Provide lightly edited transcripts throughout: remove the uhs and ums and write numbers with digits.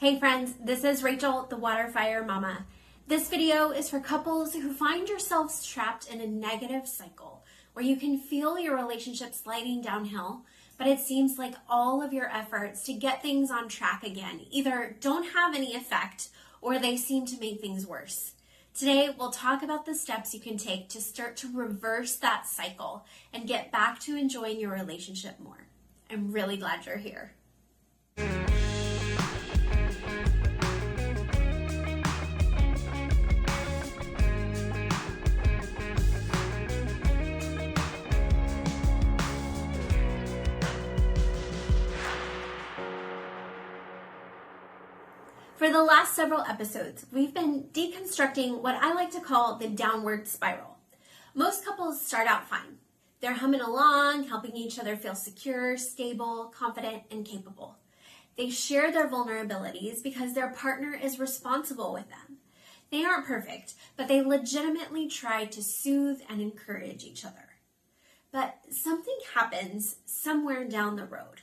Hey friends, this is Rachel, the Water Fire Mama. This video is for couples who find yourselves trapped in a negative cycle where you can feel your relationship sliding downhill, but it seems like all of your efforts to get things on track again either don't have any effect or they seem to make things worse. Today, we'll talk about the steps you can take to start to reverse that cycle and get back to enjoying your relationship more. I'm really glad you're here. For the last several episodes, we've been deconstructing what I like to call the downward spiral. Most couples start out fine. They're humming along, helping each other feel secure, stable, confident, and capable. They share their vulnerabilities because their partner is responsible with them. They aren't perfect, but they legitimately try to soothe and encourage each other. But something happens somewhere down the road.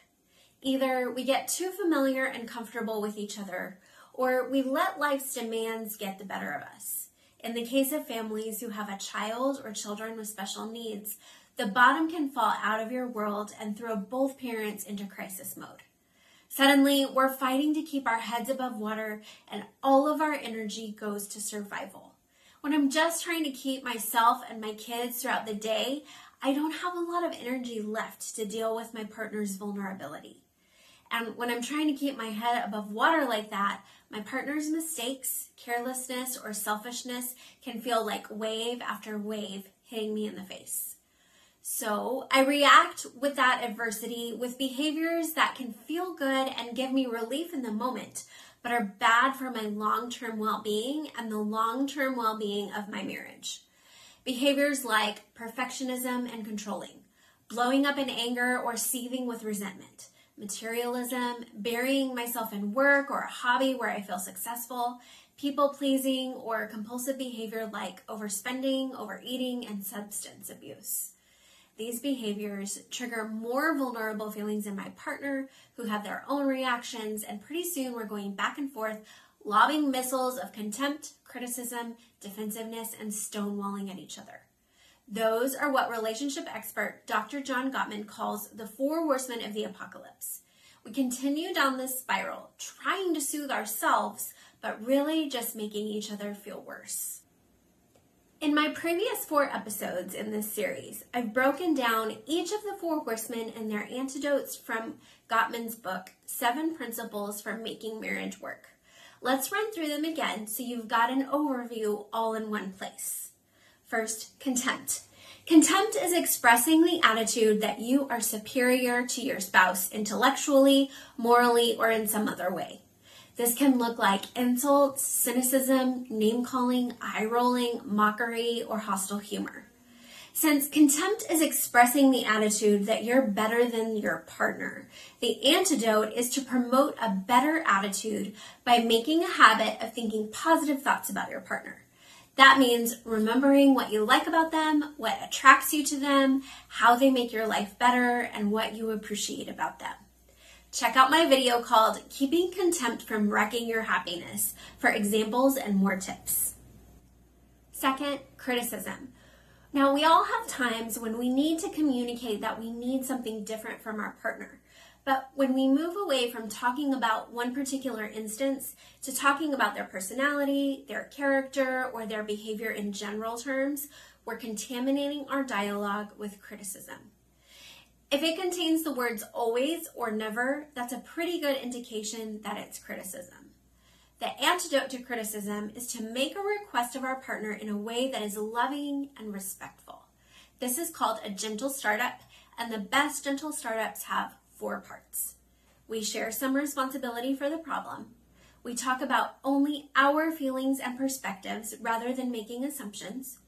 Either we get too familiar and comfortable with each other, or we let life's demands get the better of us. In the case of families who have a child or children with special needs, the bottom can fall out of your world and throw both parents into crisis mode. Suddenly, we're fighting to keep our heads above water and all of our energy goes to survival. When I'm just trying to keep myself and my kids throughout the day, I don't have a lot of energy left to deal with my partner's vulnerability. And when I'm trying to keep my head above water like that, my partner's mistakes, carelessness, or selfishness can feel like wave after wave hitting me in the face. So I react with that adversity with behaviors that can feel good and give me relief in the moment, but are bad for my long-term well-being and the long-term well-being of my marriage. Behaviors like perfectionism and controlling, blowing up in anger or seething with resentment, materialism, burying myself in work or a hobby where I feel successful, people-pleasing, or compulsive behavior like overspending, overeating, and substance abuse. These behaviors trigger more vulnerable feelings in my partner who have their own reactions, and pretty soon we're going back and forth, lobbing missiles of contempt, criticism, defensiveness, and stonewalling at each other. Those are what relationship expert Dr. Gottman calls the 4 horsemen of the apocalypse. We continue down this spiral, trying to soothe ourselves, but really just making each other feel worse. In my previous 4 episodes in this series, I've broken down each of the 4 horsemen and their antidotes from Gottman's book, 7 Principles for Making Marriage Work. Let's run through them again so you've got an overview all in one place. First, contempt. Contempt is expressing the attitude that you are superior to your spouse intellectually, morally, or in some other way. This can look like insults, cynicism, name-calling, eye-rolling, mockery, or hostile humor. Since contempt is expressing the attitude that you're better than your partner, the antidote is to promote a better attitude by making a habit of thinking positive thoughts about your partner. That means remembering what you like about them, what attracts you to them, how they make your life better, and what you appreciate about them. Check out my video called Keeping Contempt from Wrecking Your Happiness for examples and more tips. Second, criticism. Now, we all have times when we need to communicate that we need something different from our partner. But when we move away from talking about one particular instance to talking about their personality, their character, or their behavior in general terms, we're contaminating our dialogue with criticism. If it contains the words always or never, that's a pretty good indication that it's criticism. The antidote to criticism is to make a request of our partner in a way that is loving and respectful. This is called a gentle startup, and the best gentle startups have 4 parts. We share some responsibility for the problem. We talk about only our feelings and perspectives rather than making assumptions.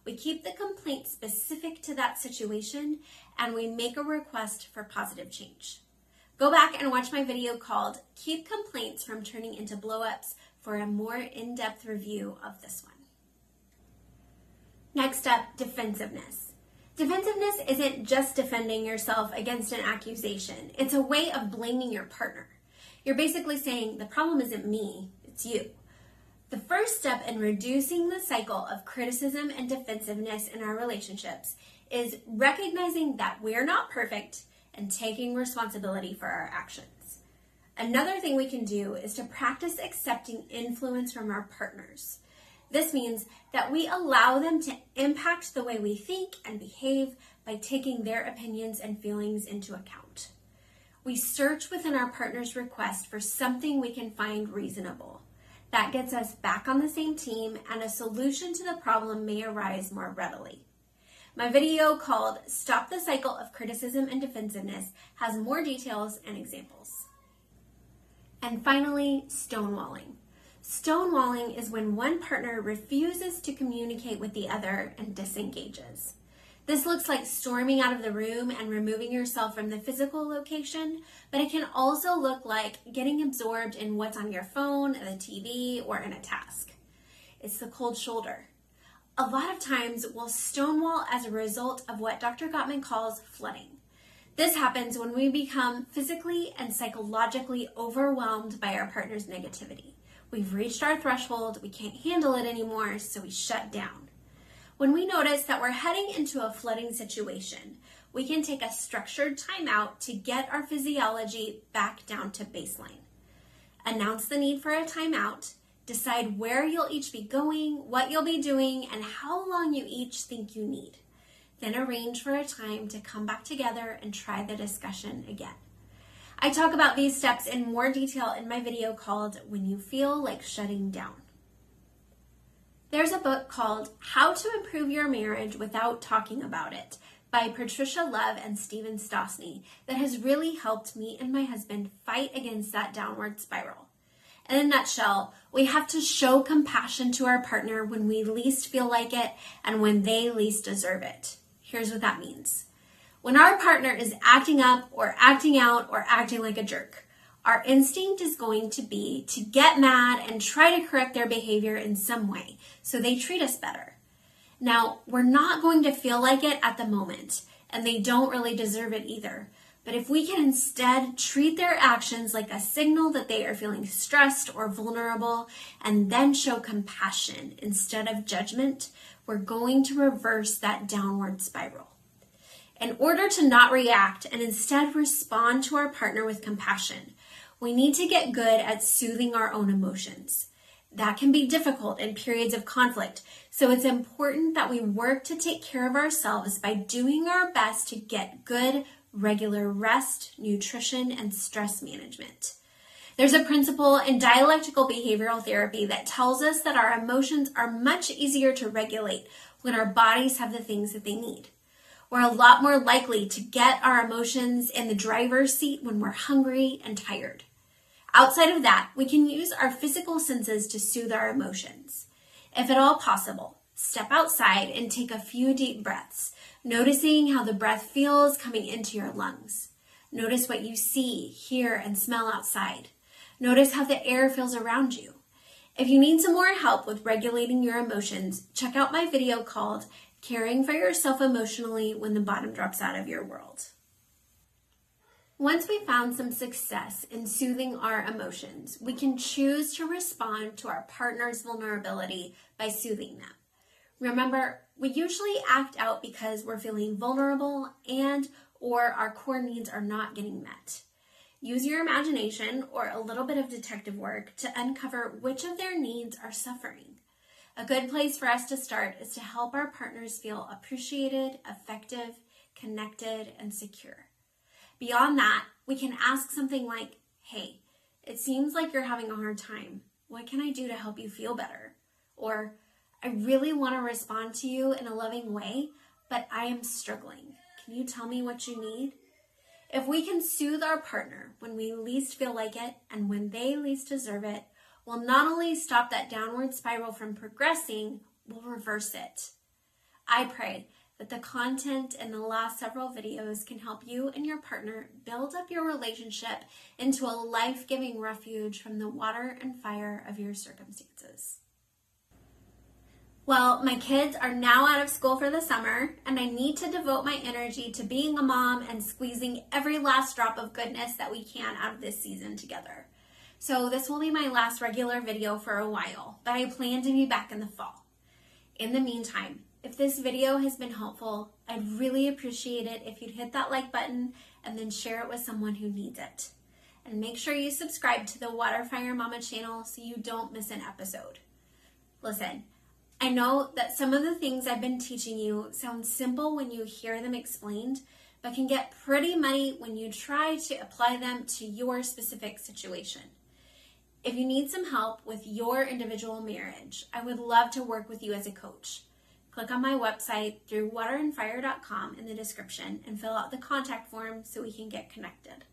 We keep the complaint specific to that situation, and we make a request for positive change. Go back and watch my video called Keep Complaints from Turning into Blow-Ups for a more in-depth review of this one. Next up, defensiveness. Defensiveness isn't just defending yourself against an accusation. It's a way of blaming your partner. You're basically saying the problem isn't me, it's you. The first step in reducing the cycle of criticism and defensiveness in our relationships is recognizing that we're not perfect and taking responsibility for our actions. Another thing we can do is to practice accepting influence from our partners. This means that we allow them to impact the way we think and behave by taking their opinions and feelings into account. We search within our partner's request for something we can find reasonable. That gets us back on the same team, and a solution to the problem may arise more readily. My video called Stop the Cycle of Criticism and Defensiveness has more details and examples. And finally, stonewalling. Stonewalling is when one partner refuses to communicate with the other and disengages. This looks like storming out of the room and removing yourself from the physical location, but it can also look like getting absorbed in what's on your phone, the TV, or in a task. It's the cold shoulder. A lot of times we'll stonewall as a result of what Dr. Gottman calls flooding. This happens when we become physically and psychologically overwhelmed by our partner's negativity. We've reached our threshold, we can't handle it anymore, so we shut down. When we notice that we're heading into a flooding situation, we can take a structured timeout to get our physiology back down to baseline. Announce the need for a timeout, decide where you'll each be going, what you'll be doing, and how long you each think you need. Then arrange for a time to come back together and try the discussion again. I talk about these steps in more detail in my video called When You Feel Like Shutting Down. There's a book called How to Improve Your Marriage Without Talking About It by Paticia and Stephen Stosny that has really helped me and my husband fight against that downward spiral. In a nutshell, we have to show compassion to our partner when we least feel like it and when they least deserve it. Here's what that means. When our partner is acting up or acting out or acting like a jerk, our instinct is going to be to get mad and try to correct their behavior in some way so they treat us better. Now, we're not going to feel like it at the moment, and they don't really deserve it either. But if we can instead treat their actions like a signal that they are feeling stressed or vulnerable, and then show compassion instead of judgment, we're going to reverse that downward spiral. In order to not react and instead respond to our partner with compassion, we need to get good at soothing our own emotions. That can be difficult in periods of conflict, so it's important that we work to take care of ourselves by doing our best to get good, regular rest, nutrition, and stress management. There's a principle in dialectical behavioral therapy that tells us that our emotions are much easier to regulate when our bodies have the things that they need. We're a lot more likely to get our emotions in the driver's seat when we're hungry and tired. Outside of that, we can use our physical senses to soothe our emotions. If at all possible, step outside and take a few deep breaths, noticing how the breath feels coming into your lungs. Notice what you see, hear, and smell outside. Notice how the air feels around you. If you need some more help with regulating your emotions, check out my video called Caring for Yourself Emotionally When the Bottom Drops Out of Your World. Once we've found some success in soothing our emotions, we can choose to respond to our partner's vulnerability by soothing them. Remember, we usually act out because we're feeling vulnerable or our core needs are not getting met. Use your imagination or a little bit of detective work to uncover which of their needs are suffering. A good place for us to start is to help our partners feel appreciated, effective, connected, and secure. Beyond that, we can ask something like, hey, it seems like you're having a hard time. What can I do to help you feel better? Or, I really want to respond to you in a loving way, but I am struggling. Can you tell me what you need? If we can soothe our partner when we least feel like it and when they least deserve it, we'll not only stop that downward spiral from progressing, we'll reverse it. I pray that the content in the last several videos can help you and your partner build up your relationship into a life-giving refuge from the water and fire of your circumstances. Well, my kids are now out of school for the summer, and I need to devote my energy to being a mom and squeezing every last drop of goodness that we can out of this season together. So this will be my last regular video for a while, but I plan to be back in the fall. In the meantime, if this video has been helpful, I'd really appreciate it if you'd hit that like button and then share it with someone who needs it. And make sure you subscribe to the Waterfire Mama channel so you don't miss an episode. Listen, I know that some of the things I've been teaching you sound simple when you hear them explained, but can get pretty muddy when you try to apply them to your specific situation. If you need some help with your individual marriage, I would love to work with you as a coach. Click on my website through waterandfire.com in the description and fill out the contact form so we can get connected.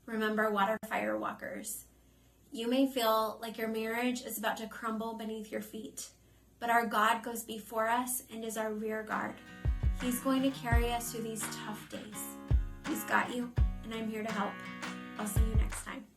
Remember, water fire walkers, you may feel like your marriage is about to crumble beneath your feet, but our God goes before us and is our rear guard. He's going to carry us through these tough days. He's got you, and I'm here to help. I'll see you next time.